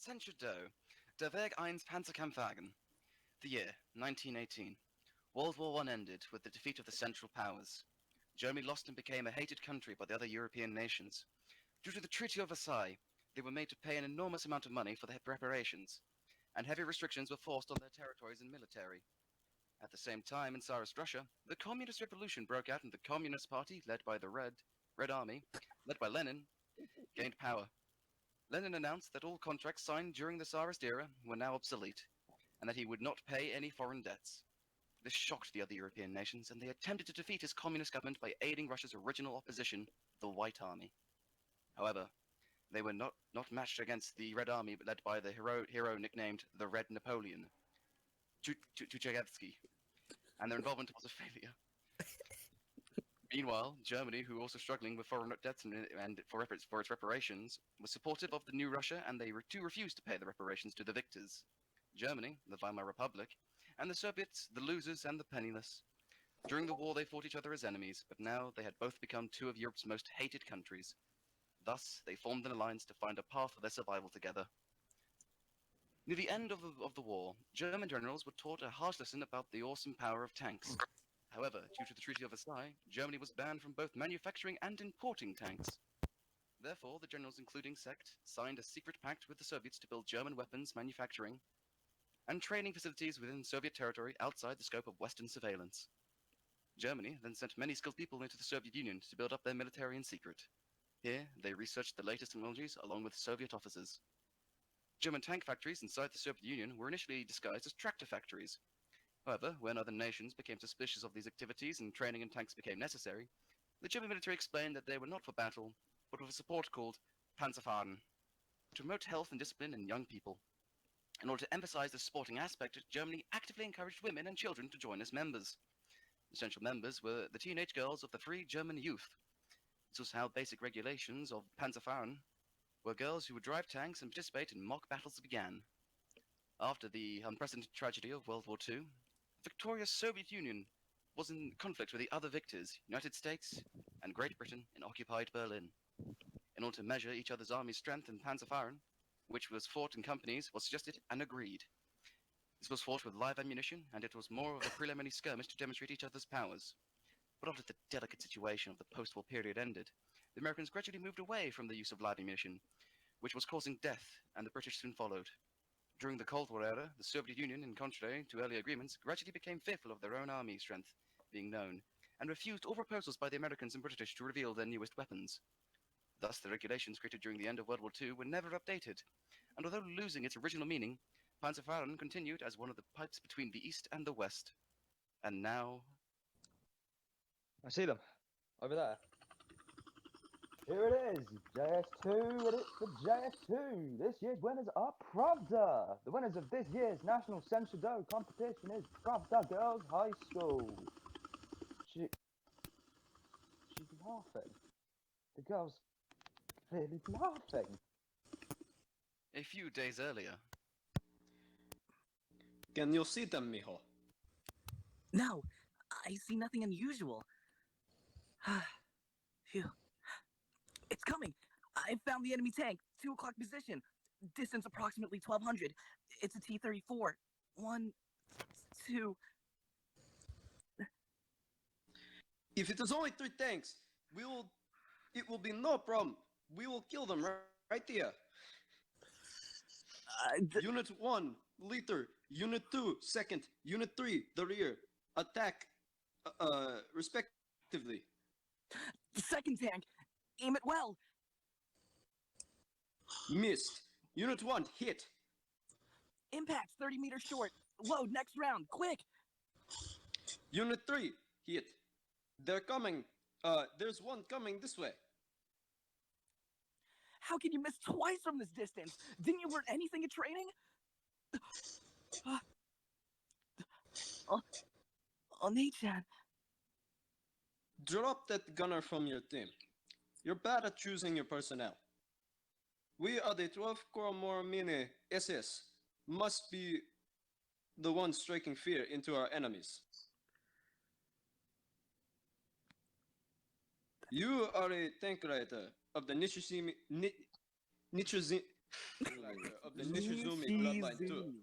Sensha-do, Der Weg eins Panzerkampfwagen. The year, 1918. World War I ended with the defeat of the Central Powers. Germany lost and became a hated country by the other European nations. Due to the Treaty of Versailles, they were made to pay an enormous amount of money for their reparations, and heavy restrictions were forced on their territories and military. At the same time, in Tsarist Russia, the Communist Revolution broke out and the Communist Party, led by the Red Army, led by Lenin, gained power. Lenin announced that all contracts signed during the Tsarist era were now obsolete, and that he would not pay any foreign debts. This shocked the other European nations, and they attempted to defeat his communist government by aiding Russia's original opposition, the White Army. However, they were not matched against the Red Army, but led by the hero nicknamed the Red Napoleon, Tuchegevsky, and their involvement was a failure. Meanwhile, Germany, who were also struggling with foreign debts and for its reparations, was supportive of the new Russia, and they refused to pay the reparations to the victors. Germany, the Weimar Republic, and the Soviets, the losers and the penniless. During the war, they fought each other as enemies, but now they had both become two of Europe's most hated countries. Thus, they formed an alliance to find a path for their survival together. Near the end of the war, German generals were taught a harsh lesson about the awesome power of tanks. However, due to the Treaty of Versailles, Germany was banned from both manufacturing and importing tanks. Therefore, the generals, including Sekt, signed a secret pact with the Soviets to build German weapons manufacturing and training facilities within Soviet territory outside the scope of Western surveillance. Germany then sent many skilled people into the Soviet Union to build up their military in secret. Here, they researched the latest technologies along with Soviet officers. German tank factories inside the Soviet Union were initially disguised as tractor factories. However, when other nations became suspicious of these activities and training in tanks became necessary, the German military explained that they were not for battle, but for support called Panzerfahren, to promote health and discipline in young people. In order to emphasize the sporting aspect, Germany actively encouraged women and children to join as members. Essential members were the teenage girls of the Free German Youth. This was how basic regulations of Panzerfahren were girls who would drive tanks and participate in mock battles began. After the unprecedented tragedy of World War II, the victorious Soviet Union was in conflict with the other victors, United States and Great Britain, in occupied Berlin. In order to measure each other's army's strength in Panzerfahren, which was fought in companies, was suggested and agreed. This was fought with live ammunition, and it was more of a preliminary skirmish to demonstrate each other's powers. But after the delicate situation of the post-war period ended, the Americans gradually moved away from the use of live ammunition, which was causing death, and the British soon followed. During the Cold War era, the Soviet Union, in contrary to early agreements, gradually became fearful of their own army strength being known, and refused all proposals by the Americans and British to reveal their newest weapons. Thus, the regulations created during the end of World War II were never updated, and although losing its original meaning, Panzerfahren continued as one of the pipes between the East and the West. And now... I see them. Over there. Here it is, JS2, and it's the JS2. This year's winners are Pravda. The winners of this year's National Sensha-do competition is Pravda Girls High School. She's laughing. The girl's clearly laughing. A few days earlier... Can you see them, Miho? No, I see nothing unusual. Phew. It's coming! I found the enemy tank, 2 o'clock position. Distance approximately 1200. It's a T-34. 1, 2... If it is only 3 tanks, it will be no problem. We will kill them right here. Unit 1, leader. Unit 2, second. Unit 3, the rear. Attack, respectively. The second tank! Aim it well! Missed. Unit 1, hit. Impact 30 meters short. Load next round, quick! Unit 3, hit. They're coming. There's one coming this way. How can you miss twice from this distance? Didn't you learn anything in training? Oni-chan. Drop that gunner from your team. You're bad at choosing your personnel. We are the 12th Kurumorimine SS. Must be the ones striking fear into our enemies. You are a tank writer of the Nishizumi, the Nishizumi bloodline too.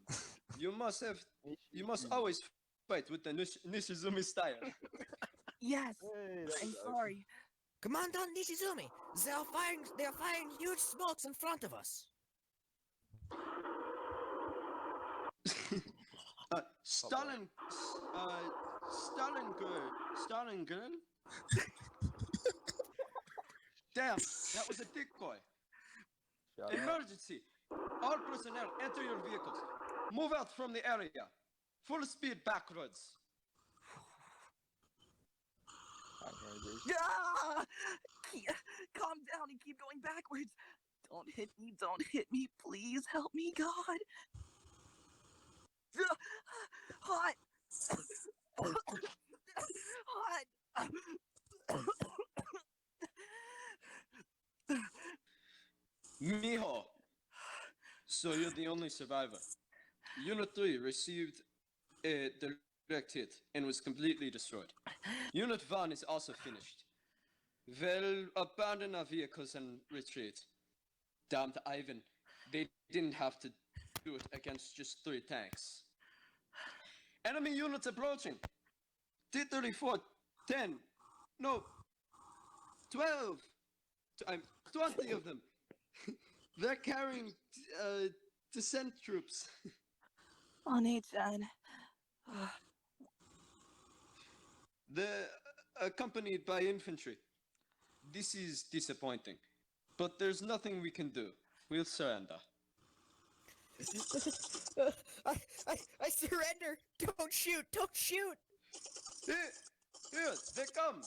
You must always fight with the Nishizumi style. Yes, Hey, there I'm we go. sorry. Commandant Nishizumi, they're firing huge smokes in front of us. Stalingrad. Damn, that was a decoy. Shut up. Emergency! All personnel, enter your vehicles. Move out from the area. Full speed backwards. Ah! Calm down and keep going backwards. Don't hit me, please help me, God. Hot. Hot. Miho. So you're the only survivor. Unit 3 received a direct hit and was completely destroyed. Unit 1 is also finished. We'll abandon our vehicles and retreat. Damned Ivan, they didn't have to do it against just 3 tanks. Enemy units approaching. T-34, 10, no, 12, 20 of them. They're carrying descent troops. Oni-chan. They're accompanied by infantry. This is disappointing, but there's nothing we can do. We'll surrender. I surrender. Don't shoot. Don't shoot. Here, they come.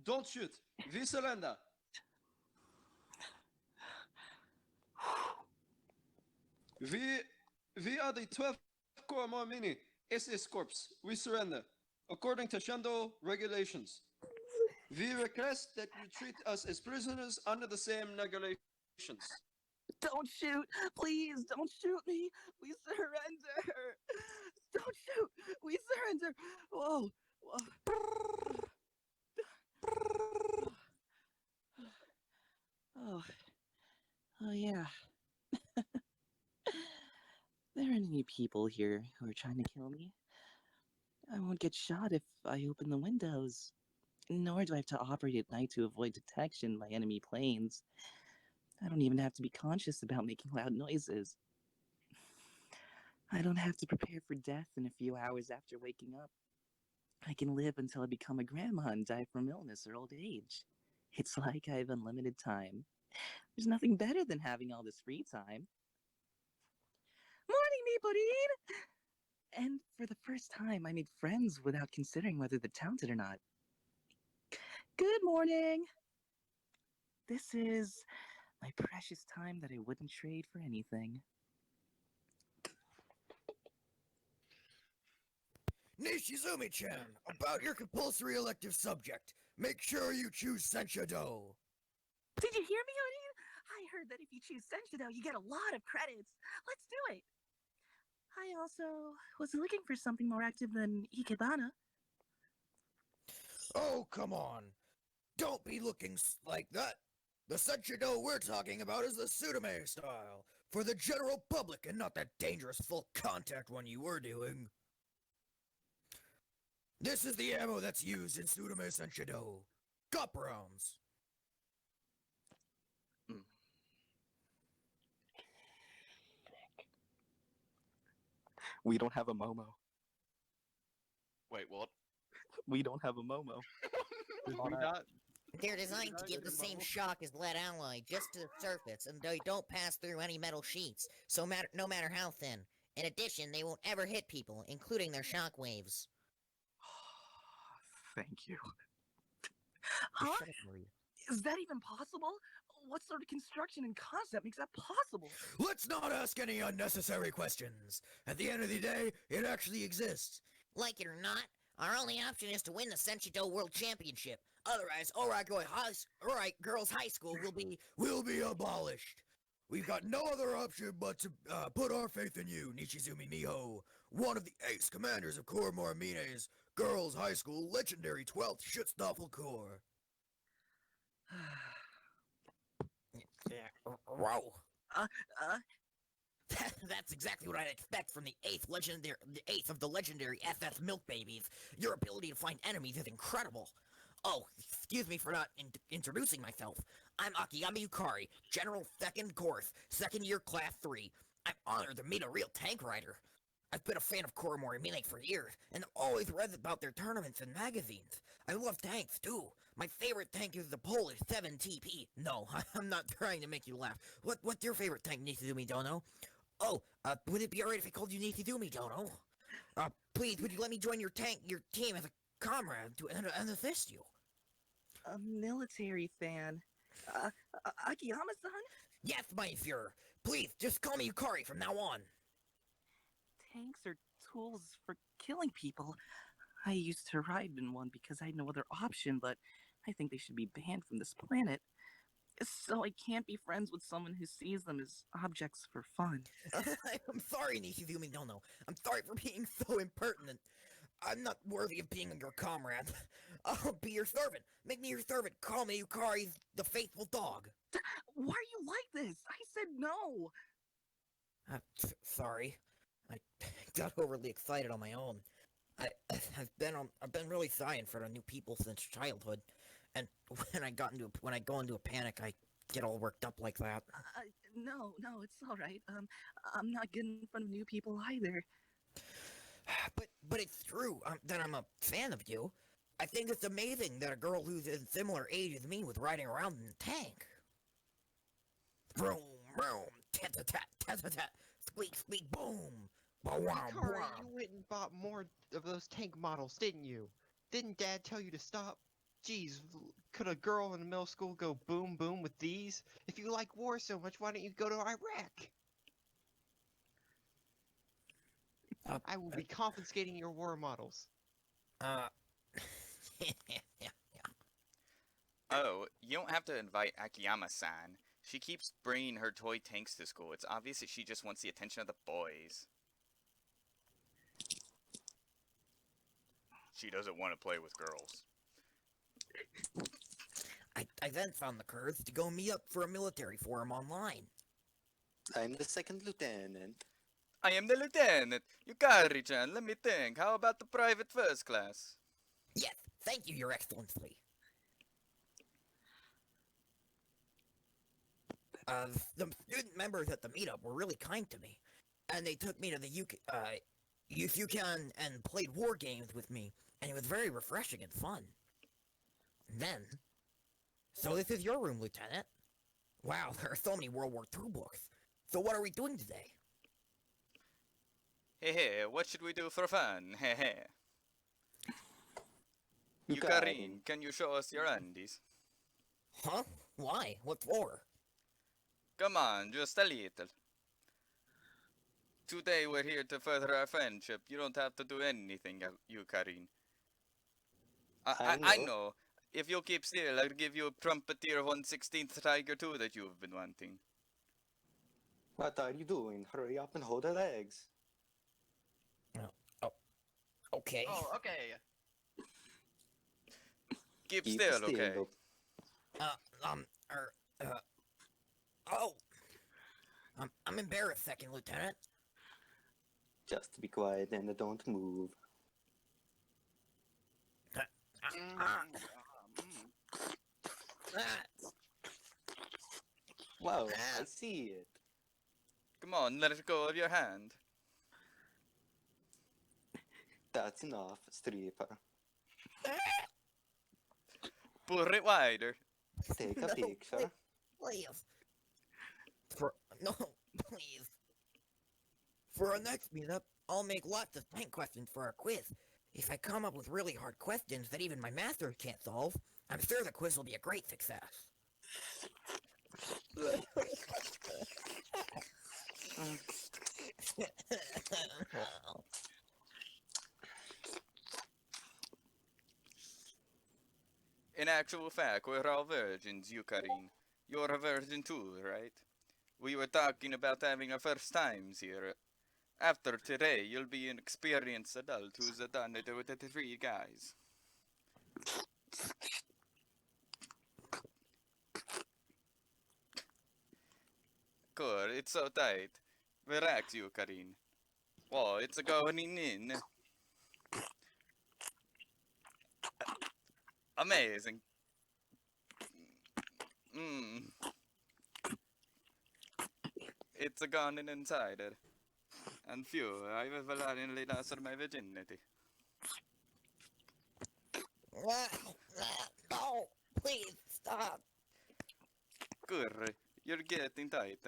Don't shoot. We surrender. We are the 12th Kurumorimine SS Corps. We surrender. According to Sensha-do regulations. We request that you treat us as prisoners under the same regulations. Don't shoot. Please, don't shoot me. We surrender. Don't shoot. We surrender. Whoa. Oh yeah. There aren't any people here who are trying to kill me. I won't get shot if I open the windows. Nor do I have to operate at night to avoid detection by enemy planes. I don't even have to be conscious about making loud noises. I don't have to prepare for death in a few hours after waking up. I can live until I become a grandma and die from illness or old age. It's like I have unlimited time. There's nothing better than having all this free time. Morning, Niporine! And for the first time, I made friends without considering whether they're talented or not. Good morning! This is my precious time that I wouldn't trade for anything. Nishizumi-chan, about your compulsory elective subject, make sure you choose Sensha-do. Did you hear me, Odin? I heard that if you choose Sensha-do, you get a lot of credits. Let's do it. I also was looking for something more active than Ikebana. Oh, come on. Don't be looking like that. The Sensha-do we're talking about is the Tsurume style, for the general public and not that dangerous full contact one you were doing. This is the ammo that's used in Tsurume Sensha-do. Cop rounds. We don't have a Momo. Wait, what? We don't have a Momo. Did we not? They're designed to give the same shock as lead alloy, just to the surface, and they don't pass through any metal sheets, so no matter how thin. In addition, they won't ever hit people, including their shock waves. Thank you. Huh? Is that even possible? What sort of construction and concept makes that possible? Let's not ask any unnecessary questions. At the end of the day, it actually exists. Like it or not, our only option is to win the Sensha-do World Championship. Otherwise, Oorai Girls High School will be abolished. We've got no other option but to put our faith in you, Nishizumi Miho. one of the ace commanders of Kurumorimine's Girls High School legendary 12th Schutzstaffel Corps. Whoa. Uh, That's exactly what I'd expect from the eighth of the legendary FF Milk Babies. Your ability to find enemies is incredible. Oh, excuse me for not introducing myself. I'm Akiyama Yukari, General 2nd Course, 2nd year Class 3. I'm honored to meet a real tank rider. I've been a fan of Kurumorimine for years, and I've always read about their tournaments and magazines. I love tanks, too. My favorite tank is the Polish 7TP. No, I'm not trying to make you laugh. What's your favorite tank, Nishizumi Dono? Oh, would it be alright if I called you Nishizumi Dono? Please, would you let me join your team as a comrade and assist you? a military fan. Akiyama-san? Yes, my Führer. Please, just call me Yukari from now on. Tanks are tools for killing people. I used to ride in one because I had no other option, but I think they should be banned from this planet. So I can't be friends with someone who sees them as objects for fun. I'm sorry, Nishizumi Dono. I'm sorry for being so impertinent. I'm not worthy of being your comrade. I'll be your servant. Make me your servant. Call me Yukari the faithful dog. Why are you like this? I said no. Sorry. I got overly excited on my own. I've been really shy in front of new people since childhood, and when I go into a panic, I get all worked up like that. No, it's all right. I'm not good in front of new people either. But it's true that I'm a fan of you. I think it's amazing that a girl who's in similar age as me was riding around in a tank. Vroom, vroom, tat-tat-tat, tat-tat-tat, squeak, squeak, boom. Wow, Hikari, you went and bought more of those tank models, didn't you? Didn't Dad tell you to stop? Jeez, could a girl in middle school go boom boom with these? If you like war so much, why don't you go to Iraq? I will be confiscating your war models. Oh, you don't have to invite Akiyama-san. She keeps bringing her toy tanks to school. It's obvious that she just wants the attention of the boys. She doesn't want to play with girls. I then found the courage to go meet up for a military forum online. I'm the second lieutenant. I am the lieutenant. Yukari-chan, let me think. How about the private first class? Yes, thank you, Your Excellency. The student members at the meetup were really kind to me, and they took me to the Yukyukan and played war games with me, and it was very refreshing and fun. Then, so this is your room, Lieutenant. Wow, there are so many World War II books. So what are we doing today? Hey, what should we do for fun? Hey. Yukarin, can you show us your undies? Huh? Why? What for? Come on, just a little. Today we're here to further our friendship. You don't have to do anything, Yukarin. I know. If you keep still, I'll give you a Trumpeteer 1/16th Tiger 2 that you've been wanting. What are you doing? Hurry up and hold the legs. Okay. Oh, okay. Keep still, okay? I'm embarrassed, Second Lieutenant. Just be quiet and don't move. Wow, I see it. Come on, let go of your hand. That's enough, stripper. Pull it wider. Take a picture. Please. Please. For our next meetup, I'll make lots of tank questions for our quiz. If I come up with really hard questions that even my master can't solve, I'm sure the quiz will be a great success. In actual fact, we're all virgins, Yukarin. You're a virgin too, right? We were talking about having our first times here. After today, you'll be an experienced adult who's done it with the three guys. Good, it's so tight. Relax, you, Karin. Whoa, it's going in. Amazing. Mmm. It's gone in inside it. And phew, I've voluntarily lost my virginity. No, please stop. Good, you're getting tight.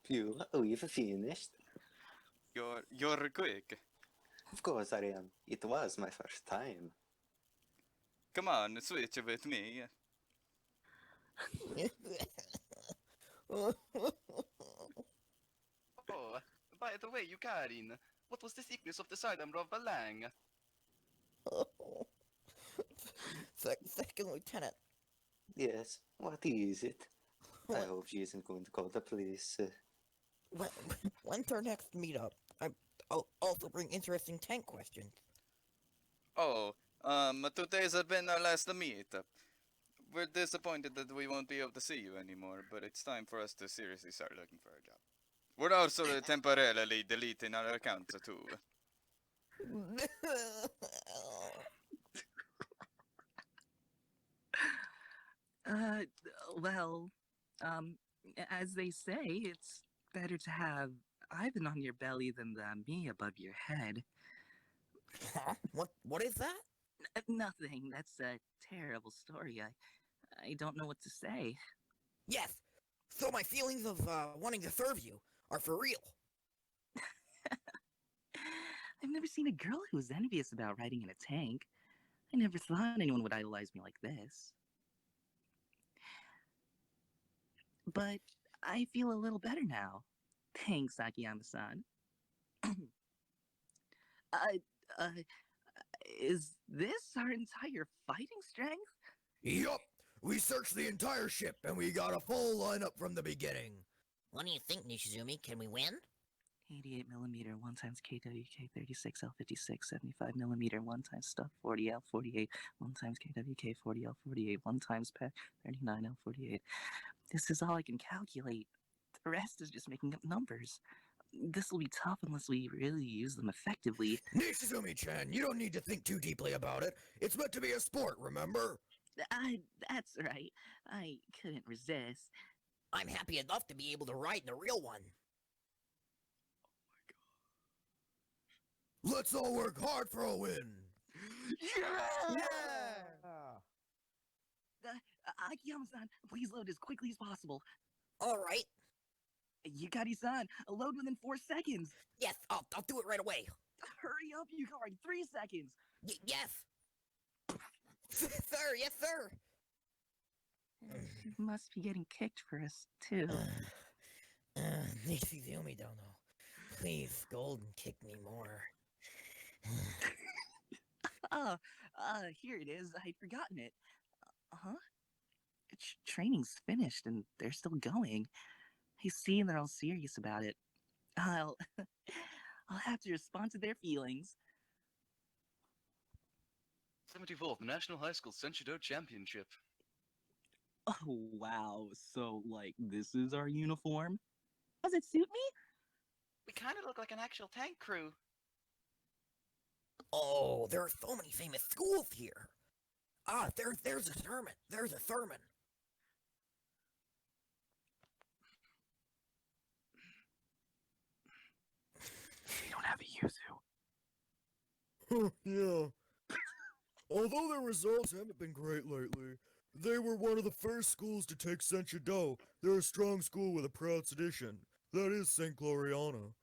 Phew, we've finished. You're quick. Of course I am. It was my first time. Come on, switch with me. Oh, by the way, Yukarin, what was the thickness of the sidearm of Balang? Second Lieutenant. Yes, what is it? I hope she isn't going to call the police. When's our next meetup? I'll also bring interesting tank questions. Oh, today's been our last meetup. We're disappointed that we won't be able to see you anymore, but it's time for us to seriously start looking for a job. We're also temporarily deleting our accounts too. Well, as they say, it's better to have Ivan on your belly than me above your head. Huh? What is that? Nothing. That's a terrible story. I don't know what to say. Yes. So my feelings of wanting to serve you are for real. I've never seen a girl who was envious about riding in a tank. I never thought anyone would idolize me like this. But I feel a little better now. Thanks, Akiyama-san. Is this our entire fighting strength? Yup. We searched the entire ship and we got a full lineup from the beginning. What do you think, Nishizumi? Can we win? 88mm 1 times KWK 36L56 75mm 1 times stuff 40L48 1 times KWK 40L48 1 times pack 39L48. This is all I can calculate. The rest is just making up numbers. This will be tough unless we really use them effectively. Nishizumi-chan, you don't need to think too deeply about it. It's meant to be a sport, remember? That's right. I couldn't resist. I'm happy enough to be able to ride the real one. Let's all work hard for a win. Yeah! Akiyama-san, please load as quickly as possible. All right. Yukari-san, load within 4 seconds. Yes, I'll do it right away. Hurry up, Yukari, 3 seconds. Yes. Sir, yes, sir. You must be getting kicked for us, too. Nishizumi don't know. Please scold and kick me more. Here it is. I'd forgotten it. Huh? Training's finished and they're still going. I see they're all serious about it. I'll have to respond to their feelings. 74th National High School Sensha-do Championship. Oh, wow. So, like, this is our uniform? Does it suit me? We kind of look like an actual tank crew. Oh, there are so many famous schools here. There's a sermon. There's a sermon. We don't have a Yuzu. Yeah. Although their results haven't been great lately, they were one of the first schools to take Sensha-do. They're a strong school with a proud tradition. That is St. Gloriana.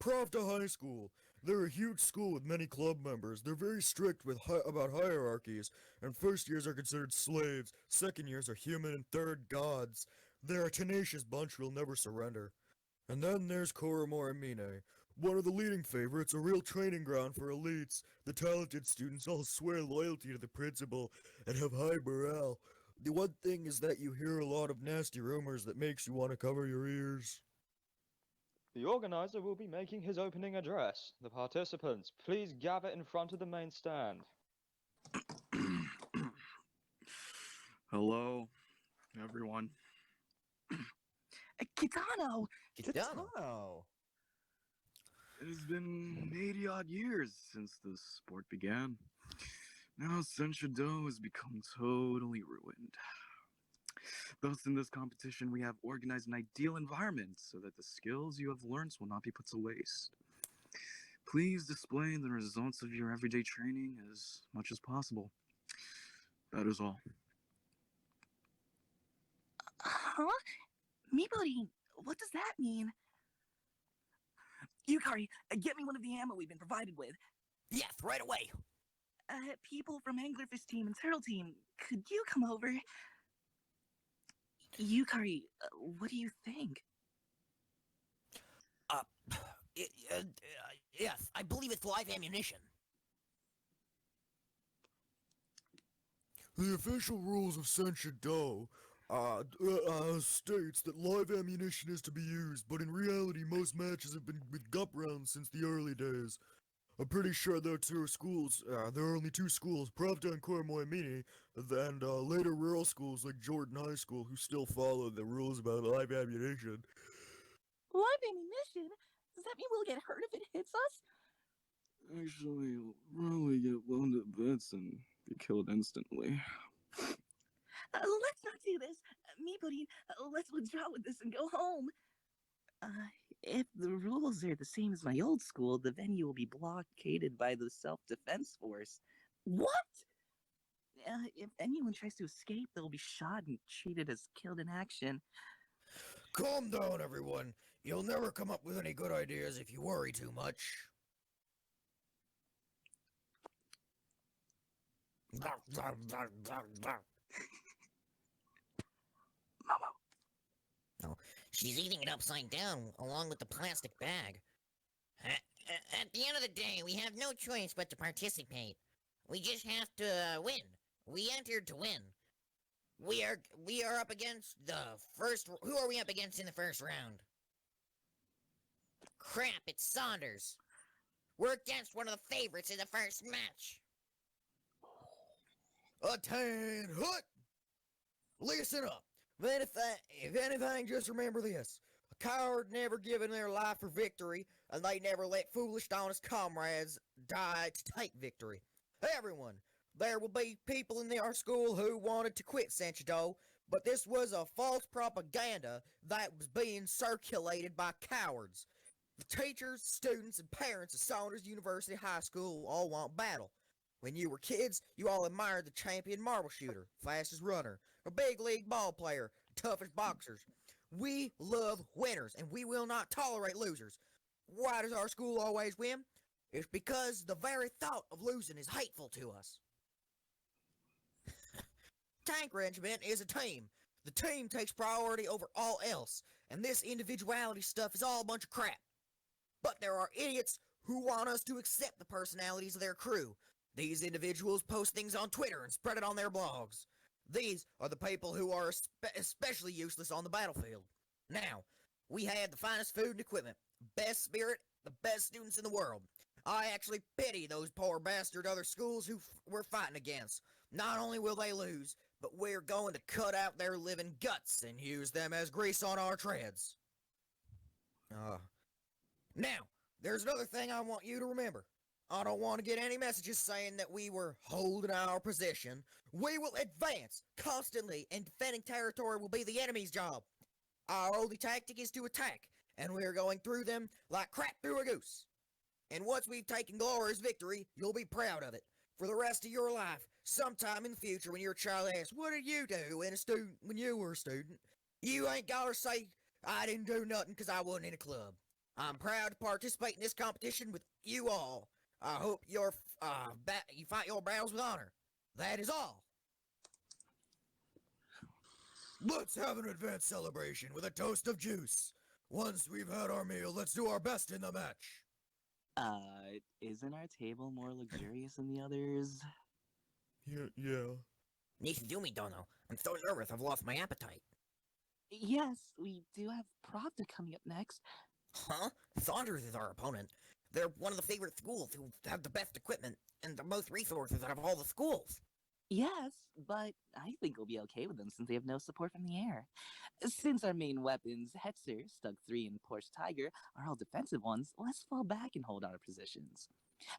Pravda High School. They're a huge school with many club members. They're very strict about hierarchies, and first years are considered slaves, second years are human, and third gods. They're a tenacious bunch who'll never surrender. And then there's Kurumorimine, one of the leading favorites, a real training ground for elites. The talented students all swear loyalty to the principal and have high morale. The one thing is that you hear a lot of nasty rumors that makes you want to cover your ears. The organizer will be making his opening address. The participants, please gather in front of the main stand. Hello, everyone. Kitano! Kitano. It has been 80 odd years since the sport began. Now Sensha-do has become totally ruined. Thus, in this competition, we have organized an ideal environment so that the skills you have learned will not be put to waste. Please display the results of your everyday training as much as possible. That is all. Huh? Mibori, what does that mean? Yukari, get me one of the ammo we've been provided with. Yes, right away. People from Anglerfish team and Turtle team, could you come over? Yukari, what do you think? Yes, I believe it's live ammunition. The official rules of Sensha-do states that live ammunition is to be used, but in reality most matches have been with gup rounds since the early days. I'm pretty sure there are only two schools, Pravda and Kurumorimine, and later rural schools like Jordan High School who still follow the rules about live ammunition. Live ammunition? Does that mean we'll get hurt if it hits us? Actually, you'll probably get blown to bits and be killed instantly. Let's not do this. Mibori, let's withdraw with this and go home. If the rules are the same as my old school, the venue will be blockaded by the self-defense force. What? If anyone tries to escape, they'll be shot and treated as killed in action. Calm down, everyone. You'll never come up with any good ideas if you worry too much. Oh, she's eating it upside down, along with the plastic bag. At the end of the day, we have no choice but to participate. We just have to win. We entered to win. We are up against the first. Who are we up against in the first round? Crap! It's Saunders. We're against one of the favorites in the first match. Attain hut! Listen up. If anything, just remember this. A coward never given their life for victory, and they never let foolish, honest comrades die to take victory. Everyone, there will be people in our school who wanted to quit Sensha-do, but this was a false propaganda that was being circulated by cowards. The teachers, students, and parents of Saunders University High School all want battle. When you were kids, you all admired the champion marble shooter, fastest runner, or big league ball player, toughest boxers. We love winners, and we will not tolerate losers. Why does our school always win? It's because the very thought of losing is hateful to us. Tank Regiment is a team. The team takes priority over all else, and this individuality stuff is all a bunch of crap. But there are idiots who want us to accept the personalities of their crew. These individuals post things on Twitter and spread it on their blogs. These are the people who are especially useless on the battlefield. Now, we had the finest food and equipment, best spirit, the best students in the world. I actually pity those poor bastard other schools who we're fighting against. Not only will they lose, but we're going to cut out their living guts and use them as grease on our treads. Now, there's another thing I want you to remember. I don't want to get any messages saying that we were holding our position. We will advance constantly, and defending territory will be the enemy's job. Our only tactic is to attack, and we are going through them like crap through a goose. And once we've taken glorious victory, you'll be proud of it. For the rest of your life, sometime in the future when your child asks, what did you do when you were a student? You ain't gotta say, I didn't do nothing because I wasn't in a club. I'm proud to participate in this competition with you all. I hope you fight your battles with honor. That is all. Let's have an advanced celebration with a toast of juice. Once we've had our meal, let's do our best in the match. Isn't our table more luxurious than the others? Yeah. Nishizumi dono. I'm so nervous I've lost my appetite. Yes, we do have Pravda coming up next. Huh? Saunders is our opponent. They're one of the favorite schools who have the best equipment and the most resources out of all the schools. Yes, but I think we'll be okay with them since they have no support from the air. Since our main weapons, Hetzer, Stug 3, and Porsche Tiger, are all defensive ones, let's fall back and hold our positions.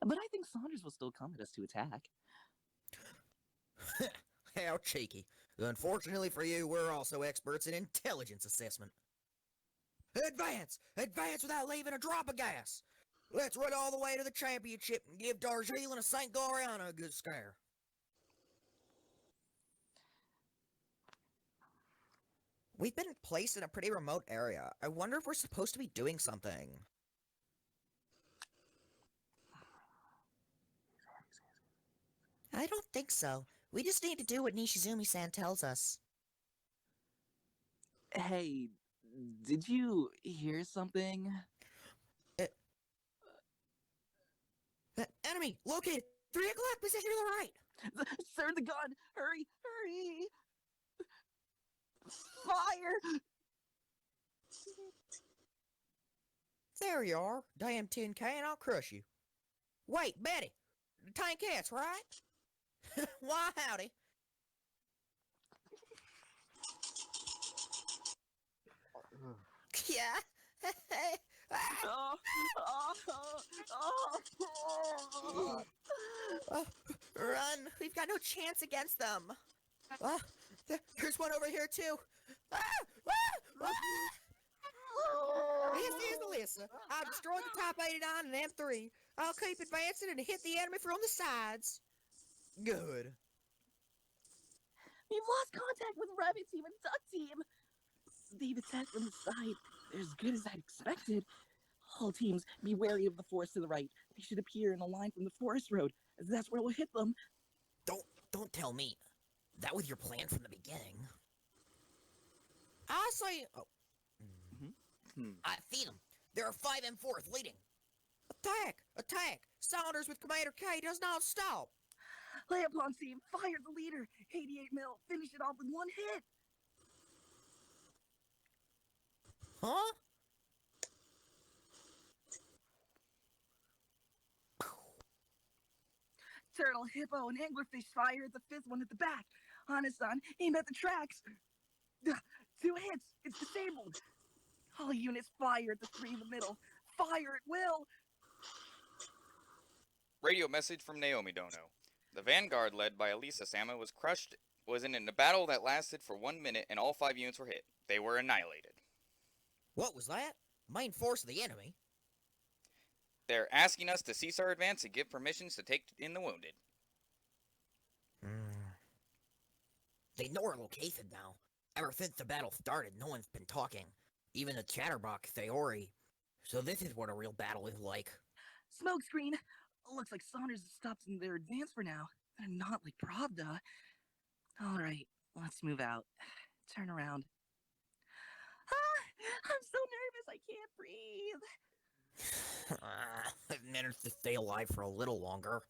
But I think Saunders will still come at us to attack. How cheeky. Unfortunately for you, we're also experts in intelligence assessment. Advance! Advance without leaving a drop of gas! Let's run all the way to the championship and give Darjeeling and St. Gloriana a good scare. We've been placed in a pretty remote area. I wonder if we're supposed to be doing something. I don't think so. We just need to do what Nishizumi-san tells us. Hey, did you hear something? Enemy! Located! 3 o'clock! Position to the right! Sir, the gun! Hurry! Hurry! Fire! There you are. Damn tin can, I'll crush you. Wait, Betty! Tank cats, right? Why, howdy. Yeah. Run! We've got no chance against them. There's one over here too. This is Melissa. I've destroyed the Type 89 and M3. I'll keep advancing and hit the enemy from the sides. Good. We've lost contact with Rabbit Team and Duck Team. They've attacked from the side. They're as good as I'd expected. All teams, be wary of the forest to the right. They should appear in a line from the forest road. That's where we'll hit them. Don't tell me. That was your plan from the beginning. I say... Oh. I see them. There are 5 M4s leading. Attack! Attack! Saunders with Commander K does not stop. Lay upon team, fire the leader. 88 mil, finish it off with one hit. Huh? Turtle, hippo, and anglerfish fire at the 5th one at the back. Hanasan, aim at the tracks. 2 hits, it's disabled. All units fire at the 3 in the middle. Fire at will. Radio message from Naomi Dono. The vanguard led by Elisa Sama was in a battle that lasted for 1 minute and all 5 units were hit. They were annihilated. What was that? Main force of the enemy? They're asking us to cease our advance and give permissions to take in the wounded. They know our location now. Ever since the battle started, no one's been talking. Even the chatterbox Sayori. So this is what a real battle is like. Smokescreen. Looks like Saunders has stopped in their advance for now. They're not like Pravda. Alright, let's move out. Turn around. I'm so nervous I can't breathe. I've managed to stay alive for a little longer.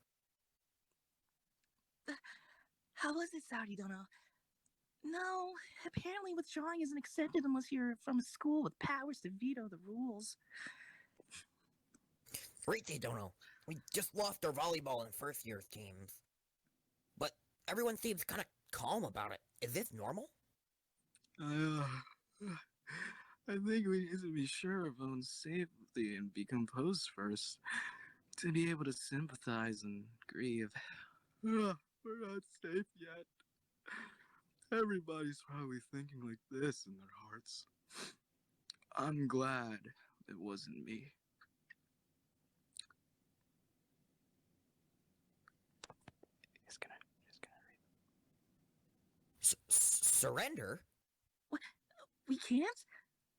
How was it, Saudi Dono? No, apparently withdrawing isn't accepted unless you're from a school with powers to veto the rules. Rite Dono, we just lost our volleyball and first year's teams. But everyone seems kind of calm about it. Is this normal? I think we need to be sure of our own safety and be composed first to be able to sympathize and grieve. We're not safe yet. Everybody's probably thinking like this in their hearts. I'm glad it wasn't me. He's gonna read. Surrender? What? We can't?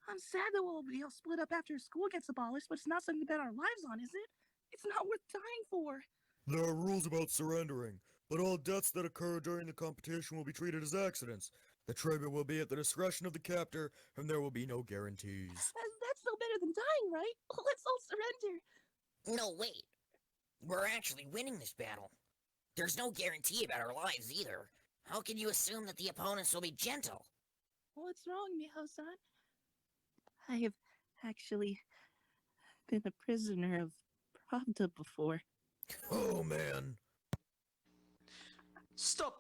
I'm sad that we'll be all split up after school gets abolished, but it's not something to bet our lives on, is it? It's not worth dying for. There are rules about surrendering, but all deaths that occur during the competition will be treated as accidents. The treatment will be at the discretion of the captor, and there will be no guarantees. That's no better than dying, right? Let's all surrender. No, wait. We're actually winning this battle. There's no guarantee about our lives either. How can you assume that the opponents will be gentle? What's wrong, Miho-san? I have actually been a prisoner of Pravda before. Oh, man. Stop!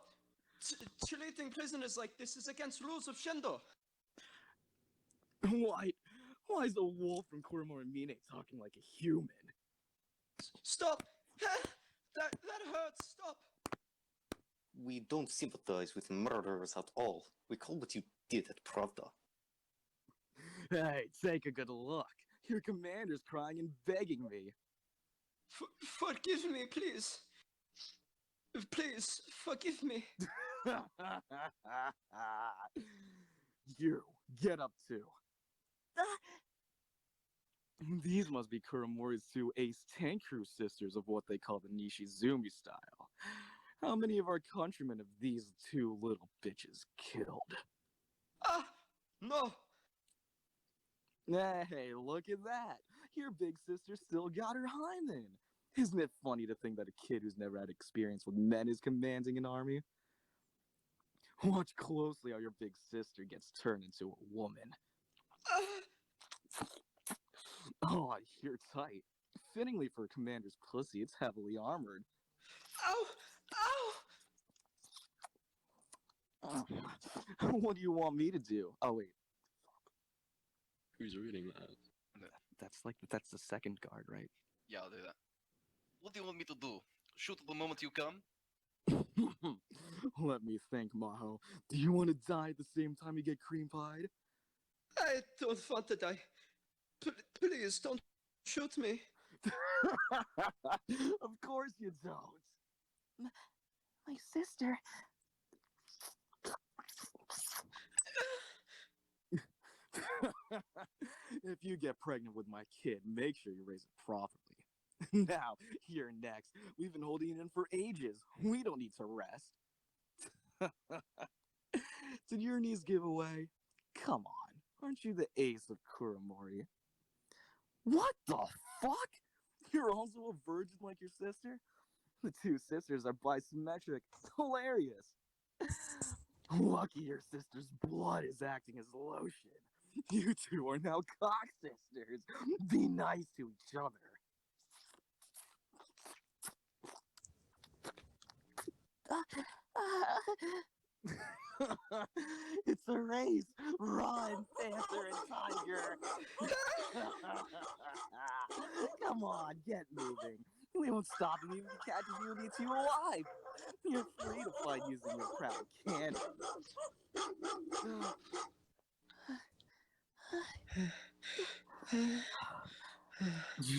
Treating prisoners like this is against rules of Shendo. Why is a wolf from Kurumorimine talking like a human? Stop! That hurts! Stop! We don't sympathize with murderers at all. We call what you did at Pravda. Hey, take a good look. Your commander's crying and begging me. Forgive me, please. Please, forgive me. You, get up too. These must be Kuromori's two ace tank crew sisters of what they call the Nishizumi style. How many of our countrymen have these two little bitches killed? Ah! No! Hey, look at that. Your big sister still got her hymen. Isn't it funny to think that a kid who's never had experience with men is commanding an army? Watch closely how your big sister gets turned into a woman. Oh, you're tight. Fittingly for a commander's pussy, it's heavily armored. Ow! Ow! What do you want me to do? Oh, wait. Who's reading that? That's the second guard, right? Yeah, I'll do that. What do you want me to do? Shoot the moment you come? Let me think, Maho. Do you want to die at the same time you get cream pied? I don't want to die. Please don't shoot me. Of course you don't. My sister. If you get pregnant with my kid, make sure you raise it properly. Now, you're next. We've been holding it in for ages. We don't need to rest. Did your knees give away? Come on. Aren't you the ace of Kuromori? What the fuck? You're also a virgin like your sister? The two sisters are bisymmetric. Hilarious. Lucky your sister's blood is acting as lotion. You two are now cock sisters. Be nice to each other. It's a race. Run, Panther and Tiger. Come on, get moving. We won't stop him even if he catches you and eats you alive. You're free to fight using your proud cannon.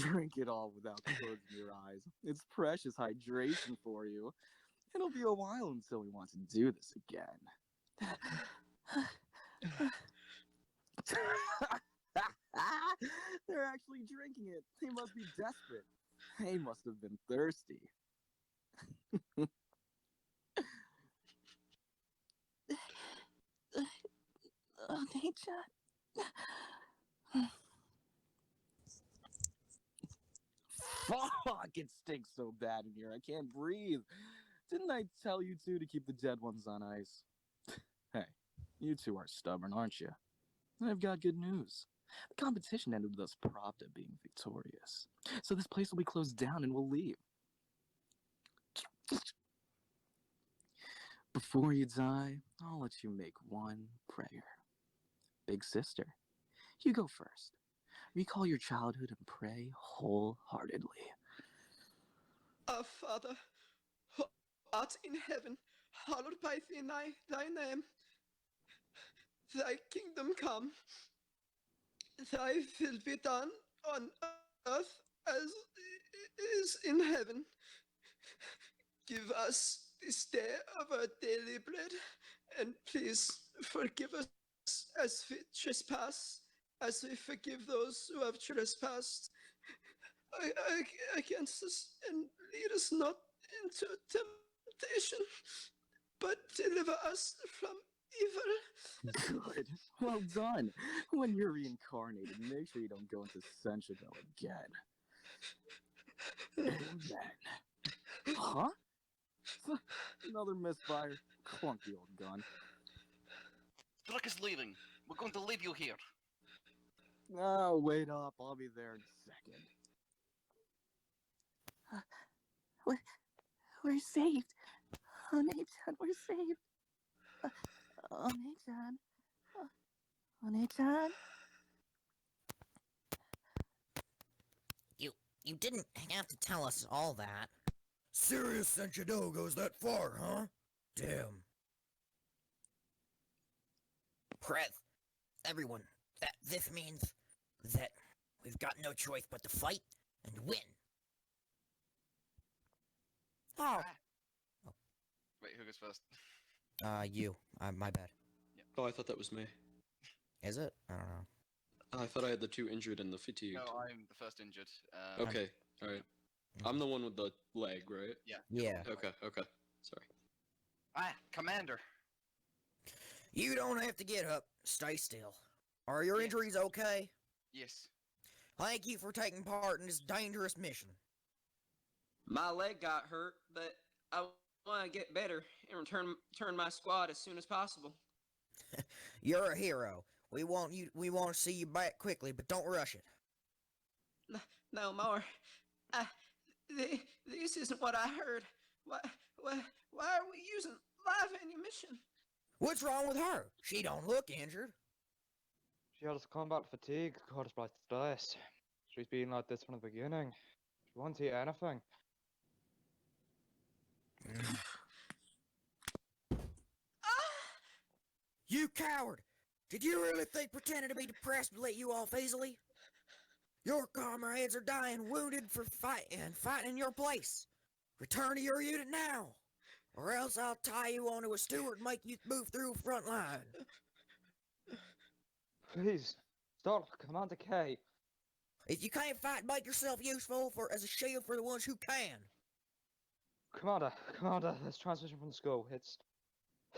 Drink it all without closing your eyes. It's precious hydration for you. It'll be a while until we want to do this again. They're actually drinking it. They must be desperate. They must have been thirsty. Nature. Fuck! It stinks so bad in here. I can't breathe. Didn't I tell you two to keep the dead ones on ice? Hey, you two are stubborn, aren't you? I've got good news. The competition ended with us Pravda being victorious. So this place will be closed down and we'll leave. Before you die, I'll let you make one prayer. Big sister, you go first. Recall your childhood and pray wholeheartedly. Our Father, who art in heaven, hallowed be thy name. Thy kingdom come. Thy will be done on earth as is in heaven. Give us this day our daily bread, and please forgive us as we trespass, as we forgive those who have trespassed against us, and lead us not into temptation, but deliver us from evil. Good. Well done. When you're reincarnated, make sure you don't go into Sensha-do again. Amen. Huh? Another misfire. clunky old gun. Truck is leaving. We're going to leave you here. Oh, wait up. I'll be there in a second. We're saved. Onei-chan, we're saved. Onei-chan. Onei-chan. You didn't have to tell us all that. Serious Sensha-do goes that far, huh? Damn. Preth, everyone, this means that we've got no choice but to fight and win. Oh. Wait, who goes first? You. My bad. Oh, I thought that was me. Is it? I don't know. I thought I had the 2 injured and the fatigued. No, I'm the first injured. Okay, alright. I'm the one with the leg, right? Yeah. Okay. Sorry. Commander. You don't have to get up. Stay still. Are your injuries okay? Yes. Thank you for taking part in this dangerous mission. My leg got hurt, but I want to get better and return my squad as soon as possible. You're a hero. We want to see you back quickly, but don't rush it. No more. This isn't what I heard. Why are we using live ammunition? What's wrong with her? She don't look injured. She has combat fatigue caused by stress. She's been like this from the beginning. She won't eat anything. You coward! Did you really think pretending to be depressed would let you off easily? Your comrades are dying wounded for fighting in your place. Return to your unit now, or else I'll tie you onto a steward and make you move through front line. Please, stop, Commander K. If you can't fight, make yourself useful as a shield for the ones who can. Commander, there's transmission from the school. It's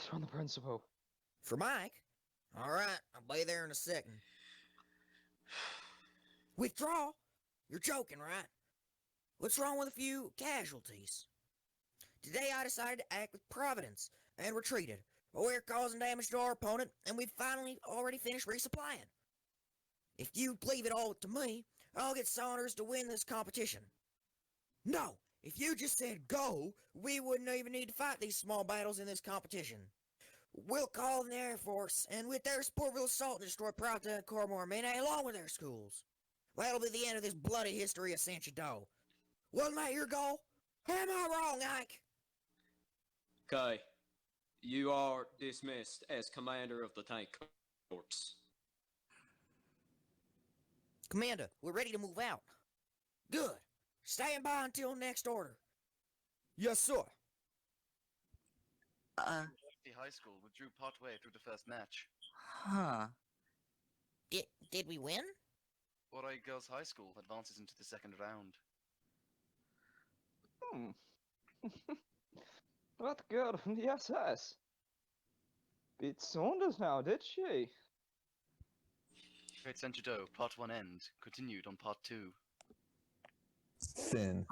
from the principal. For Mike? Alright, I'll be there in a second. Withdraw? You're joking, right? What's wrong with a few casualties? Today I decided to act with providence and retreated, but we're causing damage to our opponent, and we've finally already finished resupplying. If you leave it all to me, I'll get Saunders to win this competition. No, if you just said go, we wouldn't even need to fight these small battles in this competition. We'll call in the Air Force, and with their support we'll assault and destroy Pravda and Kurumorimine along with their schools. That'll be the end of this bloody history of Sensha-do. Wasn't that your goal? Am I wrong, Ike? Okay. You are dismissed as commander of the tank corps. Commander, we're ready to move out. Good. Stand by until next order. Yes, sir. The high school withdrew partway through the first match. Huh. Did we win? Oorai Girls High School advances into the second round. That girl from the SS. Beat Saunders now, did she? Great Senshadou, Part 1 end. Continued on Part 2. Sin.